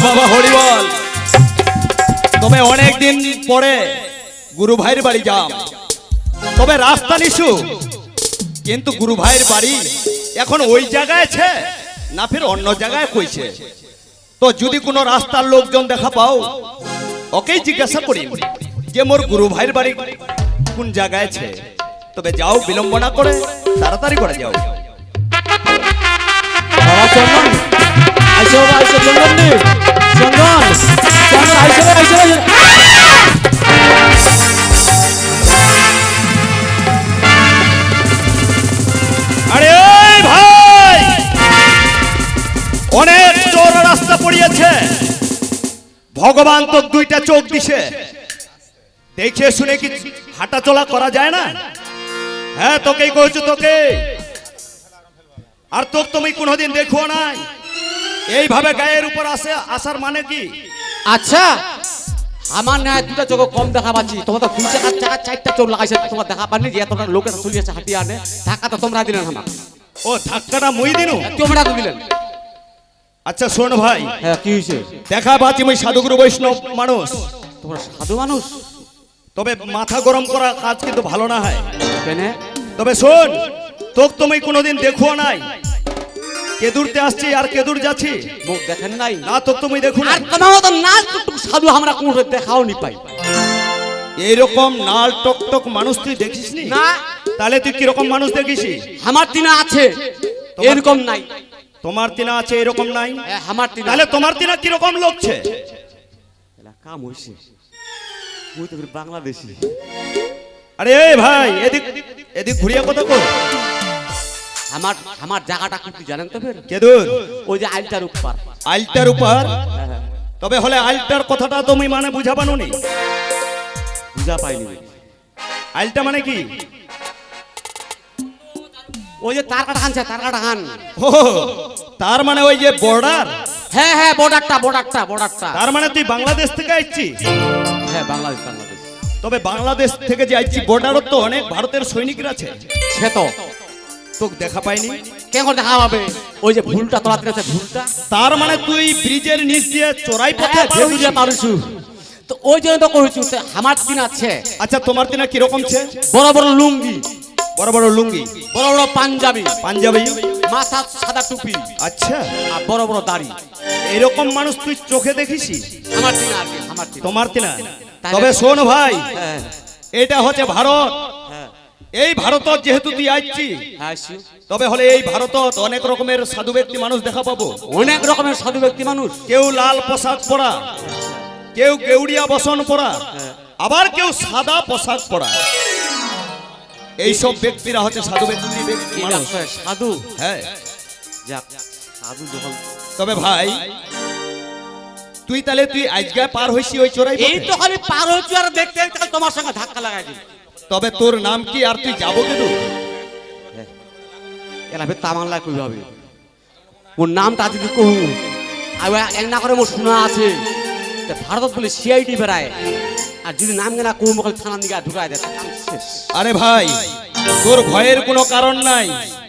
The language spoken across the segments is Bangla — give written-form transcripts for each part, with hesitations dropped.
বাবা হরি বল। তবে অনেক দিন পরে গুরু ভাইয়ের বাড়ি যাম, তবে রাস্তা নিশু, কিন্তু গুরু ভাইয়ের বাড়ি এখন ওই জায়গায় আছে না ফির অন্য জায়গায় কইছে। তো যদি কোনো রাস্তার লোকজন দেখা পাও, ওকেই জিজ্ঞাসা করি যে মোর গুরু ভাইয়ের বাড়ি কোন জায়গায় আছে। তবে যাও, বিলম্ব না করে তাড়াতাড়ি করে যাও। বাবা চন্দন আইসো, আইসো চন্দন নি, চন্দন চন্দন আইসো, আইসো আরে ভাই, অনেক চোর রাস্তা পড়িয়েছে, ভগবান তো দুইটা চোখ দিছে, দেখে শুনে কি হাঁটা চলা করা যায় না? হ্যাঁ তোকেই কইছো, তোকে। আর তোকে তুমি কোনোদিন দেখো নাই এইভাবে গায়ের উপর আসে, আসার মানে কি? আচ্ছা আমার ন্যায় দুটা চোখ কম দেখা পাচ্ছি, তোমার তো দুই চাকা চাকা চারটা চোখ লাগাইছে, তোমার দেখা পাননি যে এতটা লোকের চলিয়েছে হাঁটিয়ে আনে, ধাক্কা তো তোমরা দিলেন আমার। ও ধাক্কাটা মুই দিনু, তোমরা তো দিলেন। আচ্ছা শোন ভাই, হ্যাঁ কি হয়েছে? দেখা পাচ্ছি আমি সাধুগুরু বৈষ্ণব মানুষ, তোমরা সাধু মানুষ, তবে মাথা গরম করা কাজ কিন্তু ভালো না হয়। কেন? তবে শোন, তোকে তুমি কোনোদিন দেখো নাই, কেদুরতে আসছি আর কেদুর যাচ্ছি, মুখ দেখেন নাই না তোকে তুমি দেখো না। আর তোমার মতো নাচ টুকটুক সাধু আমরা কোন দেখাও নি পাই। এইরকম নাল টকটক মানুষ তুই দেখিস নি? না। তাহলে তুই কিরকম মানুষ দেখিস? আমার তিনা আছে এরকম নাই। তোমার তিনা আছে এরকম নাই? আমার তিনা। তাহলে তোমার তিনা কিরকম লোকছে? কাম হইছে, মুই তো বাংলাদেশি। আরে এই ভাই, এদিক এদিক ঘুরিয়ে কথা কর। আমার আমার জায়গাটা কি জানেন তো ফের? কেদুর ওই যে আইলটার উপর। আইলটার উপর? তবে হলে আইলটার কথাটা তুমি মানে বুঝাবানো নি? বুঝা পাইনি। আইলটা মানে কি? ওই যে তার কাটা খানছে, তার কাটা খান। ও তার মানে ওই যে বর্ডার? হ্যাঁ হ্যাঁ বর্ডারটা বর্ডারটা বর্ডারটা। তার মানে তুই বাংলাদেশ থেকে আইছিস? হ্যাঁ বাংলাদেশ বাংলাদেশ। তবে বাংলাদেশ থেকে যে আইছি, বর্ডারও তো অনেক ভারতের সৈনিকরা আছে, সে তো তোকে দেখা পাইনি। কেন দেখা পাবে? ওই যে ভুলটা তোলাতে গেছে, ভুলটা। তার মানে তুই ব্রিজের নিচ দিয়ে চোরাই পথে বুঝে পারছু তো, ওই জন্য তো কইছু আমার দিন আছে। আচ্ছা তোমার তিনা কিরকম ছে? বড় বড় লুঙ্গি, বড় বড় লুঙ্গি, বড় বড় পাঞ্জাবি, পাঞ্জাবি, মাথা সাদা টুপি, আচ্ছা আর বড় বড় দাড়ি। এরকম মানুষ তুই চোখে দেখিস? আমার দিন আর কি, আমার দিন। তোমার তিনা? তবে শোন ভাই, হ্যাঁ এটা হচ্ছে ভারত। হ্যাঁ এই ভারত যেহেতু তুই আইছি, হ্যাঁ, তবে হলে এই ভারত অনেক রকমের সাধু ব্যক্তি মানুষ দেখা পাবো। অনেক রকমের সাধু ব্যক্তি মানুষ। কেউ লাল পোশাক পরা, কেউ গেউড়িয়া বসন পরা, আবার কেউ সাদা পোশাক পরা। এইসব ব্যক্তিরা হচ্ছে সাধু ব্যক্তি মানুষ। সাধু? হ্যাঁ যাক, সাধু যখন। তবে ভাই তুই তাহলে তুই আজকে পার হইছি ওই চোরাই এই তো খালি পার হইছি আর দেখতে দেখতে তোমার সঙ্গে ধাক্কা লাগাই দিই। তবে তোর নাম কি আর তুই যাবো কেন? এলা ফের তামাংলা কই হবে? ওর নামটা যদি কহু, আর এক না করে মোর শোনা আছে ভারতত বলে সিআইডি বেড়ায়, আর যদি নাম গেনা কহু মকল থানার দিকে ঢুকাই দেয়। আরে ভাই, তোর ভয়ের কোনো কারণ নাই,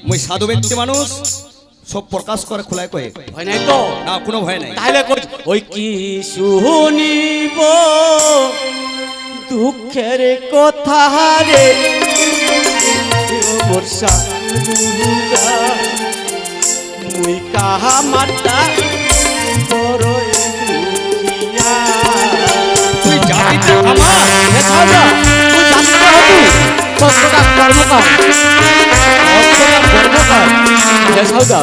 মই সাধু ব্যক্তি মানুষ, সব প্রকাশ করে খোলায় কয়ে। ভয় নাই তো? না, কোনো ভয় নাই। তাহলে ওই কি শুনিব দুঃখের কথা রে বর্ষা, মুই কাহা মাতা বড় দুঃখিয়া। তুই জাতিতে আমার দেখাও যা, তুই জাতিতে হতু কষ্টটা কর্মকার, কর্মকার দেখাও যা।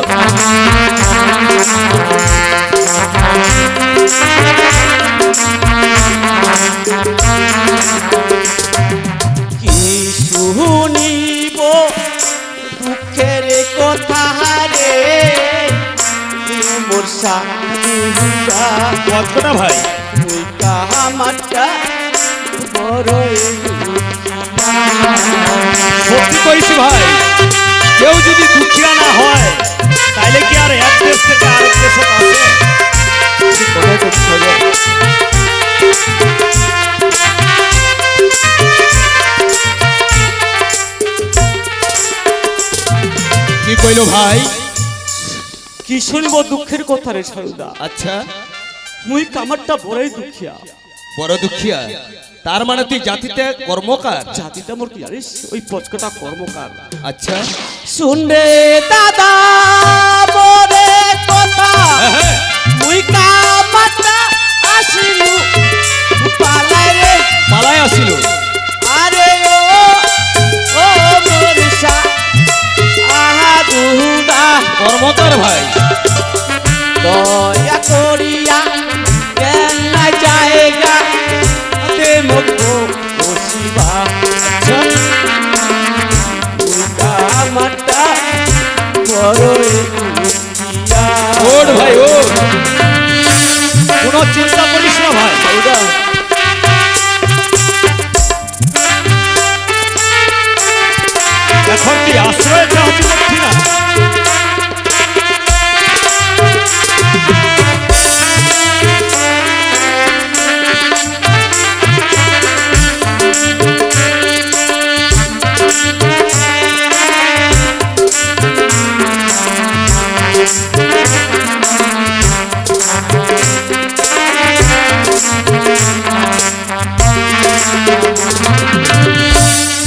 কি শুনিব দুঃখের কথা রে মোর কতটা ভাই? তুই কাহামাটা বড় সত্যি কইছি ভাই, কেউ যদি দুঃখিয়া না হয় তাইলে কি আর এক দেশ থেকে আরেক দেশে আসে? কি কইলো ভাই? কি শুনব দুঃখের কথা রে সারদা। আচ্ছা মুই কামারটা বড়ই দুঃখিয়া। বড় দুঃখিয়া, তার মানে তুই জাতিতে কর্মকার। জাতিটা মোর কি জানিস, ওই পচকটা কর্মকার। আচ্ছা, শুনবে দাদা মোরে কথা, হ্যাঁ, মুই কামারটা আসিলু পালাই রে, পালায় আসিল। আরে ও ও মোরসা আহা দুদা, কর্মকার ভাই, দয়া করিয়া কেন না জায়গা দে মতো বসিবা। আচ্ছা, কামারটা বড়ই দুঃখিয়া। ওঠ ভাই ওঠ, কোনো চিন্তা করিস না ভাই। এখন কি আশ্রয় চাচ্ছি না?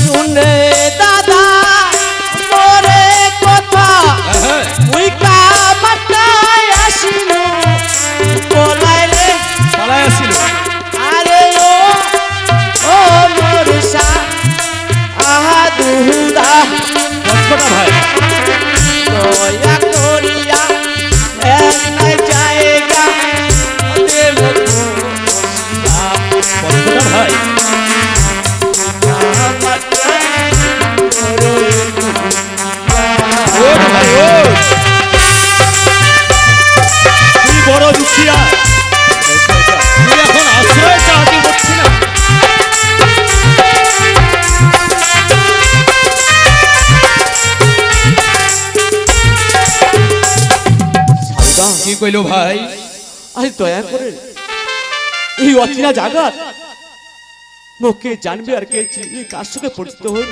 শুনে দাদা মোরে কথা, হ্যাঁ, মুই কামারটা আসিলু পলাই রে, পালায় আসিল। আরে ও ও মোরসা আহা দুদা, কতটা ভাই, দয়া করিয়া এক নাই জায়গা দেব বসিবা। কতটা ভাই, কামারটা বড়ই দুঃখিয়া। ওঠ ভাই ওঠ, তুই বড় দুঃখিয়া, তুই এখন আশ্রয় চাচ্ছি করছি না। কি কইলো ভাই? আরে দয়া করে এই অচেনা জায়গা মোকে জানবে আর কে চিনবে, কার সঙ্গে পরিচিত হই,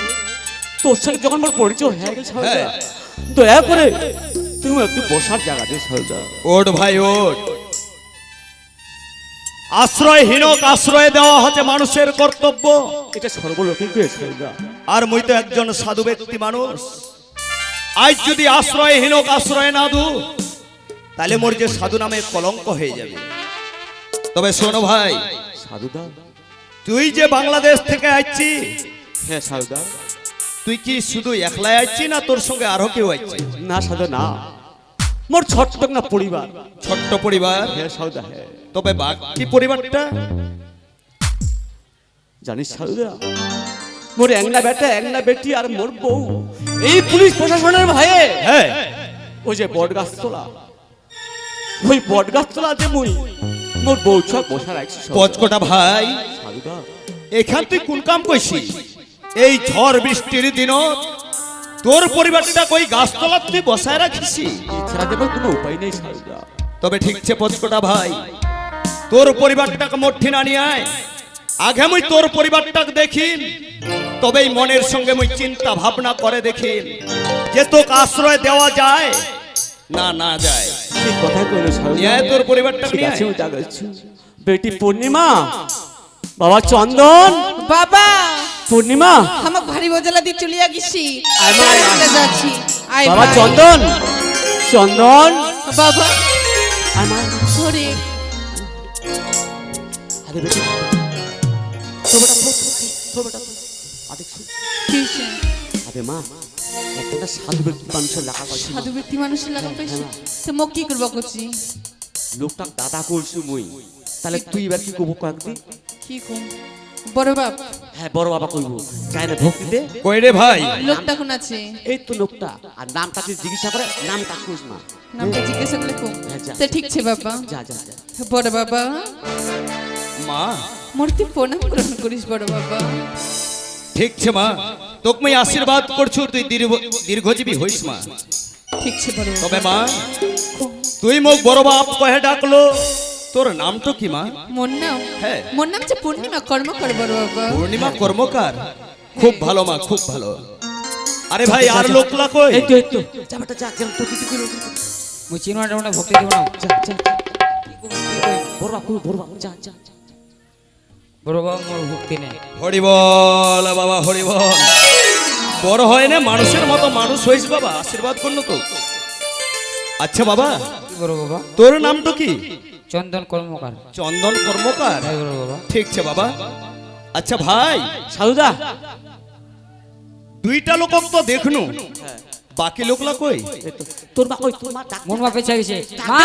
তোর সঙ্গে যখন মোর পরিচয় হয়ে গেছে সারদা, হ্যাঁ। দয়া করে তুমি একটু বসার জায়গা দে সারদা। ওঠ ভাই ওঠ, আশ্রয়হীনক আশ্রয় দেওয়া হচ্ছে মানুষের কর্তব্য। এটা সর্বলৌকিক সারদা। আর মুই তো একজন সাধু ব্যক্তি মানুষ, আজ যদি আশ্রয়হীনক আশ্রয় না দু, তাহলে মোর যে সাধু নামে কলঙ্ক হয়ে যাবে। তবে শোনো ভাই, সারদা, তুই যে বাংলাদেশ থেকে আসছি, হ্যাঁ সারদা। তুই কি শুধু একলাই আসছি না তোর সঙ্গে আরো কেউ আসছে? না সারদা না, মোর ছোট্ট না পরিবার। ছোট্ট পরিবার? হ্যাঁ সারদা হ্যাঁ। তবে বাকি পরিবারটা? জানিস সারদা, মোর একলা বেটা একলা বেটি আর মোর বউ এই পুলিশ প্রশাসনের ভয়ে, হ্যাঁ, ওই যে বট গাছ তোলা, ওই বট গাছ তোলা যে মুই মোর বউ সব বসা রাখছি পচকটা ভাই, সারদা। এখান তুই কোন কাম কইছি? এই ঝড় বৃষ্টির দিন তোর পরিবারটা কই গাছতলা তুই বসায় রাখিসি? এছাড়া দেবার কোনো উপায় নেই সারদা। তবে ঠিকছে পচকটা ভাই, তোর পরিবারটাকে মঠি না নিয়ে আয়, আগে মুই তোর পরিবারটাকে দেখি, তবেই মনের সঙ্গে মুই চিন্তা ভাবনা করে দেখি যে তোকে আশ্রয় দেওয়া যায় না না যায়। ঠিক কথাই কইলো সারদা। নিয়ে আয় তোর পরিবারটাকে ঠিক নিয়ে আছে, আয়। আমি যাচ্ছি। বেটি পূর্ণিমা, বাবা চন্দন, বাবা পূর্ণিমা, আমাক ভারী বজলা দিয়ে চলিয়া গেছি, আয় মা, আয়। চলে যাচ্ছি। আয় বাবা ভাই। চন্দন, চন্দন, বাবা আমার ধরে আরে বেটি তো বেটা তো বেটা আদেখ কৃষ্ণ আরে মা, একটা সাধু ব্যক্তি মানুষের লেখা করছি, সাধু ব্যক্তি মানুষের লাগা পেয়েছি, তো মোক কি করবো করছি? লোকটা দাদা করছি মুই, তাহলে তুই এবার কি করবো কয়েকদিন? কি কম বড় বাপ, হ্যাঁ বড় বাবা কইব, চাই না ভক্তি দে। কই রে ভাই? লোকটা কোন আছে? এই তো লোকটা, আর নামটা তুই জিজ্ঞাসা করে, নামটা কইস মা। নামটা জিজ্ঞাসা করলে কম। হ্যাঁ, যা। তো ঠিক আছে বাবা। যা যা যা। বড় বাবা, মা মোর তুই প্রণাম গ্রহণ করিস বড় বাবা। ঠিক ছে মা, তোকে মই আশীর্বাদ করছু, তুই দীর্ঘজীবী হইস মা। ঠিক আছে বড় বাবা। তবে মা, তুই মোক বড় বাপ কহে ডাকলো, তোর নাম তো কি মা? মোর নাম, হ্যাঁ। মোর নাম হচ্ছে পূর্ণিমা কর্মকর বড় বাবা। পূর্ণিমা কর্মকার, খুব ভালো মা, খুব ভালো। আরে ভাই আর লোকলা কই? এই তো যা বেটা যা, যা তো তুই কইলো মুই চিনো না ভক্তি দিব না। যা যা। বড় বাবু বড় বাবু যা যা যা। বড় বাবা মোর ভক্তি নেই। হরিবল বাবা হরিবল। বড় হয় না মানুষের মতো মানুষ হইস বাবা, আশীর্বাদ করলো তো। আচ্ছা বাবা, কি বড় বাবা? তোর নামটা কি? চন্দন কর্মকার। চন্দন কর্মকার। তাই বড় বাবা। ঠিক আছে বাবা। আচ্ছা ভাই, সাধুদা দুইটা লোক তো দেখনু, বাকি লোকলা কই? এই তো, তোর মা কই? তোর মা ডাক। মন মা পেছাই গেছে। মা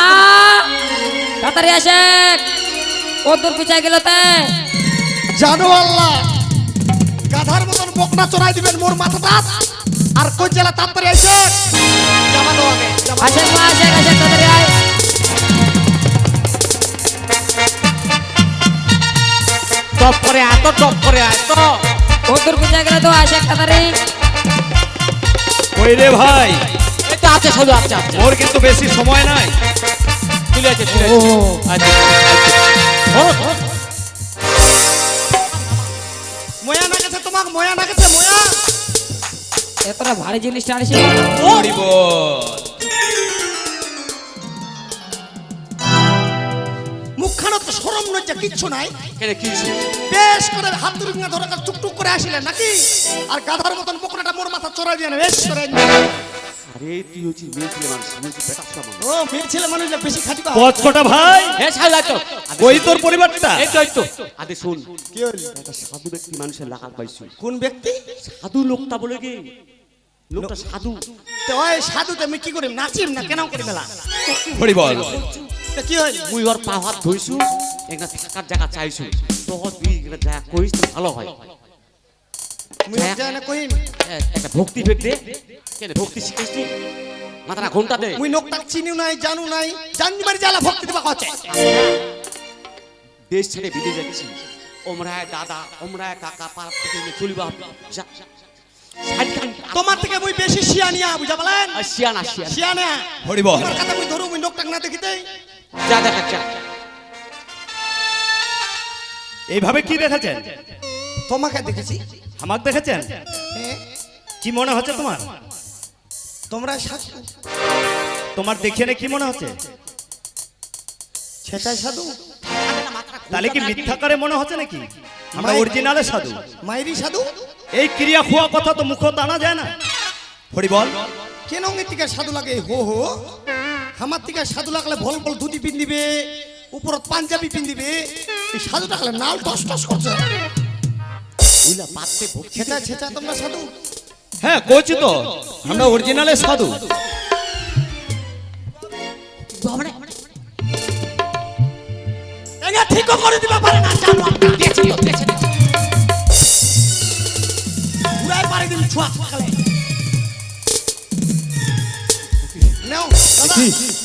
তাড়াতাড়ি আসে। ও তোর পিছাই গেল তে। জানো আল্লাহ, গাধার মতন বকনা চড়াই দিবেন মোর মাথাটা। আর কই জেলা তাড়াতাড়ি আইছে। জামা দাও আগে, জামা দাও। আসে মা আসে আসে তাড়াতাড়ি আয়। টপ করে এত টপ করে এত। ও তোর পিছাই গেল তো আসে তাড়াতাড়ি। কই রে ভাই, এই তো আছে সাধু, আছে আছে। মোর কিন্তু বেশি সময় নাই। চলে আছে চলে আছে। আচ্ছা আচ্ছা। ময়া না গেছে তোমাক, ময়া না গেছে ময়া। এতটা ভারী জিনিসটা আনিস। হরিবল। মুখখানো তো শরম লজ্জা কিচ্ছু নাই। কেন কি হইছে? বেশ করে হাত তুলি ধরে টুকটুক করে আসিলেন নাকি? আর গাধার মতন বকনাটা মোর মাথা চড়াই দিয়ে বেশ করে। আরে তুই হচ্ছিস মেয়ে ছেলে মানুষ, তুই হচ্ছিস বেটা ছেলে মানুষ। ও মেয়ে ছেলে মানুষ বেশি খাটি পায়। পচকটা ভাই, এ সাধু আয় তো। কই তোর পরিবারটা? এই তো এই তো। আদে শুন, কি হইল? একটা সাধু ব্যক্তি মানুষের লাগাল পাইছি। কোন ব্যক্তি? সাধু লোকটা বলে গে, লোকটা সাধু। তো ওই সাধুতে আমি কি করি, নাচিম না কেন করি মেলা? হরিবল। তো কি হইল? মুই ওর পা হাত ধইছু, একটা থাকার জায়গা চাইছু। তো তুই একটা জায়গা কইস তো ভালো হয়। মুই জানা না কইম। একটা ভক্তি ভেদ দে। কেন ভক্তি শিখাইছি? মাথাটা ঘন্টা দে। মুই নোকটা চিনিও নাই, জানু নাই, জানি মারি জ্বালা ভক্তি দিবা কচ্ছে। দেশ ছেড়ে বিদেশ যাচ্ছি। ওমরায় দাদা, ওমরায় কাকা, পাড়া থেকে চলিবা। যা তোমার থেকে মুই বেশি শিয়ানিয়া, বুঝা বলেন? শিয়ানা শিয়ানা। শিয়ানা। হরিবল। তোমার কথা মুই ধরু, মুই নোকটা না দেখিতে। যা দেখা যা। এইভাবে কি দেখেছেন? তোমাকে দেখেছি। আমাকে দেখেছেন? হ্যাঁ, কি মনে হচ্ছে তোমার? তোমরা সাধু। তোমার দেখে কি মনে হচ্ছে? সেটাই সাধু। তাহলে কি মিথ্যা করে মনে হচ্ছে নাকি? আমরা মাই- অরিজিনালে সাধু। মাইরি সাধু। এই ক্রিয়া খোয়া কথা তো মুখ টানা যায় না। হরিবল। কেন থেকে সাধু লাগে? হো হো, আমার থেকে সাধু লাগলে ভল ভল ধুতি পিন্দিবে, উপরত পাঞ্জাবি পিন্দিবে। এই সাধু লাগলে নাল টস টস করছে। বুঝলা পাতে ভক্তি। সেটা সেটা তোমরা সাধু। হ্যাঁ কইছি তো, আমরা অরিজিনালে সাধু। এগা ঠিক করে দিবা পারে না জানো আমরা। দেখছি তো দেখছি। উড়াই পারে দিন ছুয়া খালে। নাও দাদা,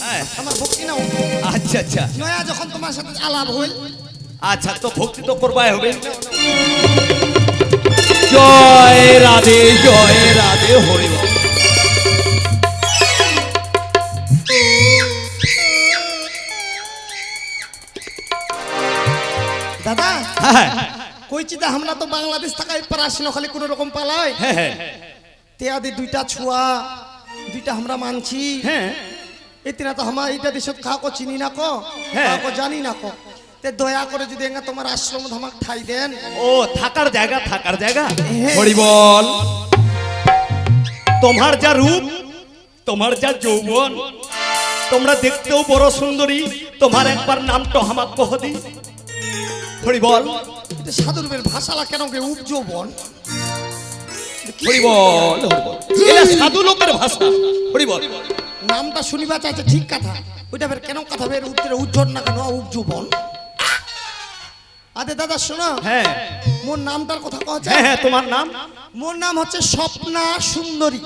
হ্যাঁ, আমার ভক্তি নাও। আচ্ছা আচ্ছা নয়া যখন তোমার সাথে আলাপ হইল, আচ্ছা, তো ভক্তি তো করবাই হবে। জয় রাধে হরিবল। দাদা হ্যাঁ কইছি তা আমরা তো বাংলাদেশ থাকাই পারাসিন খালি কোন রকম পালাই। হ্যাঁ হ্যাঁ তেয়াদি দুইটা ছুয়া, দুইটা আমরা মানছি। হ্যাঁ এতিনা তো আমার এইটা দেশত কাউকে চিনি না কো, হ্যাঁ। কাউকে জানি না কো। তে দয়া করে যদি এঙ্গা তোমার আশ্রম ধামাক ঠাই দেন। ও থাকার জায়গা হ্যাঁ। হরিবল। তোমার যা রূপ, তোমার যা যৌবন, তোমরা দেখতেও বড় সুন্দরী। তোমার একবার নামটা আমাক কহ দি। হরিবল এটা সাধুরবের ভাষালা কেন কে উপজীবন। হরিবল হরিবল। এটা সাধু লোকের ভাষা। হরিবল। নামটা শুনিবা চাইছে ঠিক কথা, ওইটা বের কেন কথা বের উত্তরে উজ্জ্বল না কেন উপজীবন। আরে দাদা শোনো, হ্যাঁ মোর নামটার কথা কচ্ছে। হ্যাঁ হ্যাঁ, তোমার নাম? মোর নাম হচ্ছে স্বপ্না সুন্দরী।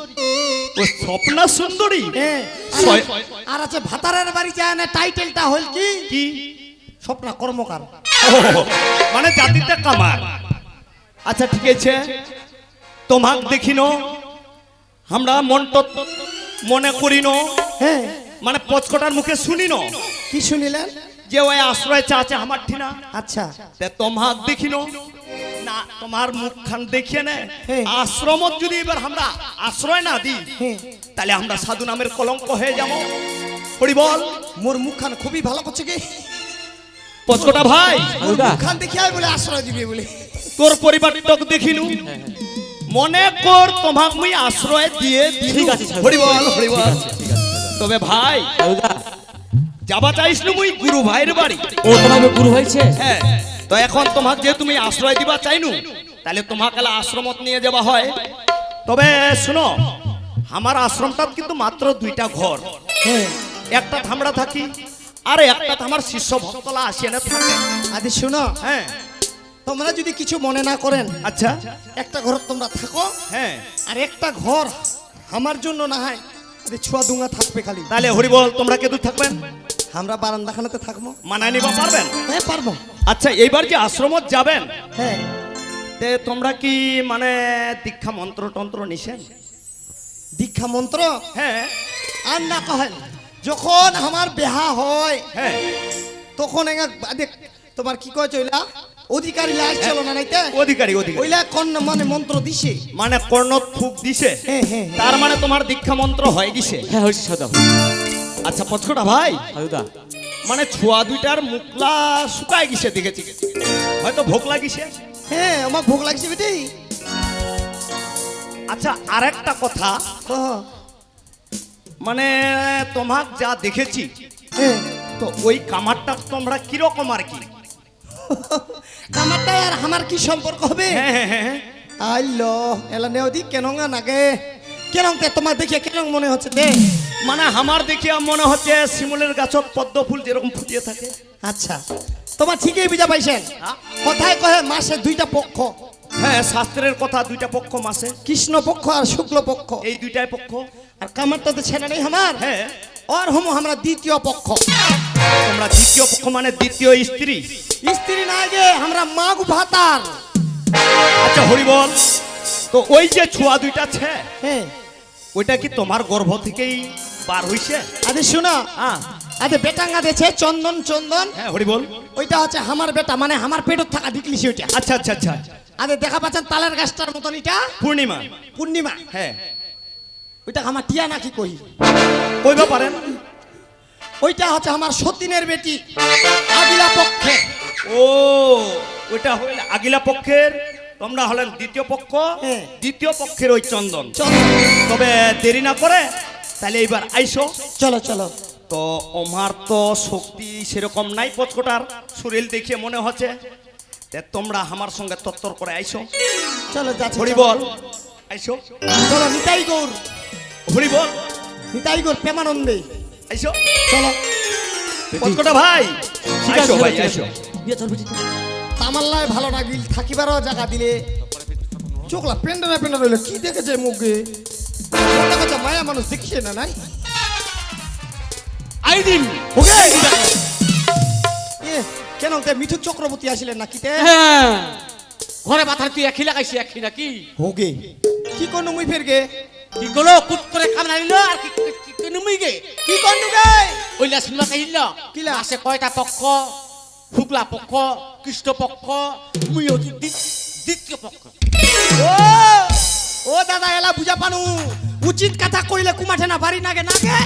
ও স্বপ্না সুন্দরী। হ্যাঁ, ছয়- আর আছে ভাতারের বাড়ি যায় না, টাইটেলটা হল কি? কি? স্বপ্না কর্মকার। ও, মানে জাতিতে কামার। আচ্ছা ঠিক আছে, তোমাক দেখিন, আমরা মনে করিন, হ্যাঁ, মানে পচকটার মুখে শুনিন কি শুনিলেন? যে ওই আশ্রয় চাচা আমার ঠিনা। আচ্ছা, তে তোমাক দেখিন না, তোমার মুখখান দেখিয়ে নে। হ্যাঁ। আশ্রমত যদি এবার আমরা আশ্রয় না দিই, হ্যাঁ, তাহলে আমরা সাধু নামের কলঙ্ক হয়ে যাব। হরিবল। মোর মুখখান খুবই ভালো করছে কি? পচকটা ভাই হালুদা খান দেখি আয় বলে আশ্রয় দিবে বলে। তোর পরিবারটা দেখিনু মনে কর তোমাক মুই আশ্রয় দিয়ে ঠিক আছে, ঠিক আছে। হরি বল হরি বল। তবে ভাই হালুদা যাবা চাইছ মুই গুরু ভাইয়ের বাড়ি। ও তোমার গুরু হয়েছে হ্যাঁ, তো এখন তোমাক যে তুমি আশ্রয় দিবা চাইনু তাহলে তোমাকে আশ্রমত নিয়ে যাওয়া হয়। তবে শুনো, আমার আশ্রমটা কিন্তু মাত্র 2টা ঘর। হ্যাঁ একটা আমরা থাকি আর একটা আমার শিষ্য ভক্তলা আসে না থাকে। আদি শোনো, হ্যাঁ তোমরা যদি কিছু মনে না করেন, আচ্ছা একটা ঘর তোমরা থাকো, হ্যাঁ আর একটা ঘর আমার জন্য না হয় ছুয়া দুঙ্গা থাকবে খালি। তাহলে হরি বল তোমরা কেতু থাকবেন? আমরা বারান্দাখানাতে থাকবো। মানায় নিবা পারবেন? হ্যাঁ পারবো। আচ্ছা এইবার যে আশ্রমত যাবেন হ্যাঁ তে তোমরা কি মানে দীক্ষা মন্ত্র তন্ত্র নিছেন? দীক্ষা মন্ত্র হ্যাঁ আর না কহেন, যখন আমার বিহা হয় হ্যাঁ তখন তোমার কি কয় চইলা অধিকারী লাশ চলো না নাইতে অধিকারী অধিকারী ওইলা কোন মানে মন্ত্র দিছে। মানে কর্ণ ফুক দিছে, হ্যাঁ হ্যাঁ তার মানে তোমার দীক্ষা মন্ত্র হয়ে গেছে। হ্যাঁ হয়েছে সদা আচ্ছা পচকটা ভাই, হালুদা মানে ছোয়া 2টার মুখলা শুকায় গেছে দেখেছি, হয়তো ভোগ লাগিছে। হ্যাঁ আমার ভোগ লাগছে বেটি। আচ্ছা আরেকটা কথা, মানে তোমাক যা দেখেছি হ্যাঁ তো ওই কামারটা তোমরা কিরকম আর কি? কামারটা আর আমার কি সম্পর্ক হবে? হ্যাঁ হ্যাঁ হ্যাঁ আইলো এলা নেওদি কেন নাগে কেন তোমার দেখে কেন মনে হচ্ছে দে? মানে আমার দেখিয়া মনে হচ্ছে শিমুলের গাছত পদ্ম ফুল যেরকম ফুটিয়ে থাকে। আচ্ছা তোমার ঠিকই বুঝা পাইছেন, হ্যাঁ? কথায় কহে মাসে 2টা পক্ষ, হ্যাঁ শাস্ত্রের কথা 2টা পক্ষ মাসে, কৃষ্ণ পক্ষ আর শুক্ল পক্ষ। এই 2টাই পক্ষ। আর কামারটা তো ছেলে নেই আমার, হ্যাঁ আর হমো আমরা দ্বিতীয় পক্ষ। তোমরা দ্বিতীয় পক্ষ মানে দ্বিতীয় স্ত্রী। স্ত্রী না গে আমরা মাগ ভাতার। আচ্ছা হরি বল, তো ওই যে ছোয়া 2টা ছে হ্যাঁ ওইটা কি তোমার গর্ভ থেকেই বার হইছে? আরে শোনো, হ্যাঁ আরে বেটাঙ্গা দেছে চন্দন চন্দন, হ্যাঁ হরি বল। ওইটা হচ্ছে আমার বেটা, মানে আমার পেটত থাকা ডিকলিছি ওইটা। আচ্ছা আচ্ছা আচ্ছা আরে দেখা পাচ্ছেন তালের গাছটার মতন এটা পূর্ণিমা। পূর্ণিমা, হ্যাঁ ওইটা আমার টিয়া নাকি কই, কইবা পারেন? ওইটা হচ্ছে আমার সতীনের বেটি আগিলা পক্ষে। ও ওইটা হইল আগিলা পক্ষের, তোমরা হলেন দ্বিতীয় পক্ষ। হ্যাঁ। দ্বিতীয় পক্ষের ওই চন্দন। চন্দন, তবে দেরি না করে তাহলে এইবার আইসো। চলো চলো। তো আমার তো শক্তি সেরকম নাই, পচকটার শরীর দেখিয়ে মনে হচ্ছে, তে তোমরা আমার সঙ্গে তত্তর করে আইসো। চলো যাচ্ছি, হরি চলো। বল আইসো, চলো নিতাই গৌর, হরি বল নিতাই গৌর প্রেমানন্দে আইসো। চলো। পচকটা ভাই ঠিক আইসো আছে ভাই ঠিক আছে। আইসো। ইয়ে চল বেটি তামাল্লায় ভালো লাগিল, থাকিবারও জায়গা দিলে চোখলা পেন্ডারা পেন্ডার হইলো কি দেখেছে মুখে, কথা কথা মায়া মানুষ দেখিছে না নাই আইদিন ওকে এ কেন তে মিঠু চক্রবর্তী আসিলেন নাকি তে? হ্যাঁ ঘরে মাথার তুই একই লাগাইছি একই নাকি হোগে কি করনু মুই ফের গে, কি করলো কুট করে কামড়া নিল আর কি কি নুমি গে কি করনু গে? ওইলা শুনলা কাহিল কিলা? আসে কয়টা পক্ষ, শুক্লা পক্ষ, কৃষ্ণ পক্ষ, মুই হচ্ছি দ্বিতীয় পক্ষ। ও ও দাদা এলা বুঝা পানু, উচিত কথা কইলে কুমাঠে না বাড়ি নাগে নাগে,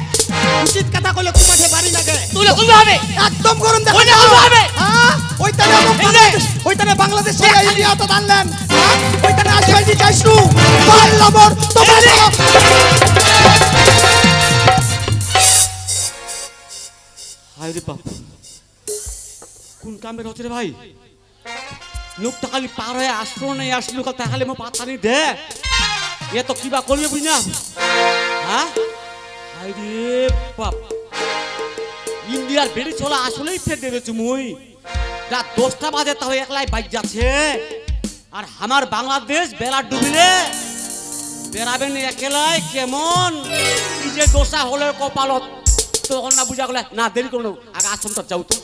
উচিত কথা কইলে কুমাঠে বাড়ি নাগে। তুলে তুলতে হবে একদম গরম দেখা ওইটা তুলতে হবে। হ্যাঁ ওইটানে ওইটানে বাংলাদেশ থেকে ইন্ডিয়া তো আনলেন, হ্যাঁ ওইটানে আসবে দি যাইছু বাল লবর তো বলো। হায় রে বাপ, কোন কামের হচ্ছে রে ভাই? লোকটা খালি পার হয়ে আসলো নাই আসলো কাল তাহলে মো পাতানি দে এ তো কিবা করবে বুঝ না। হ্যাঁ হায় রে বাপ, ইন্ডিয়ার বেড়ি চলা আসলেই ফের দেবেছি মুই। রাত 10টা বাজে তাও একলাই বাইক যাচ্ছে, আর আমার বাংলাদেশ বেলা ডুবিলে বেড়াবেন একলাই কেমন কি যে দোষা হলে কপালত, তখন না বুঝা গেলে না দেরি করো আগে আশ্রমটা যাও তো।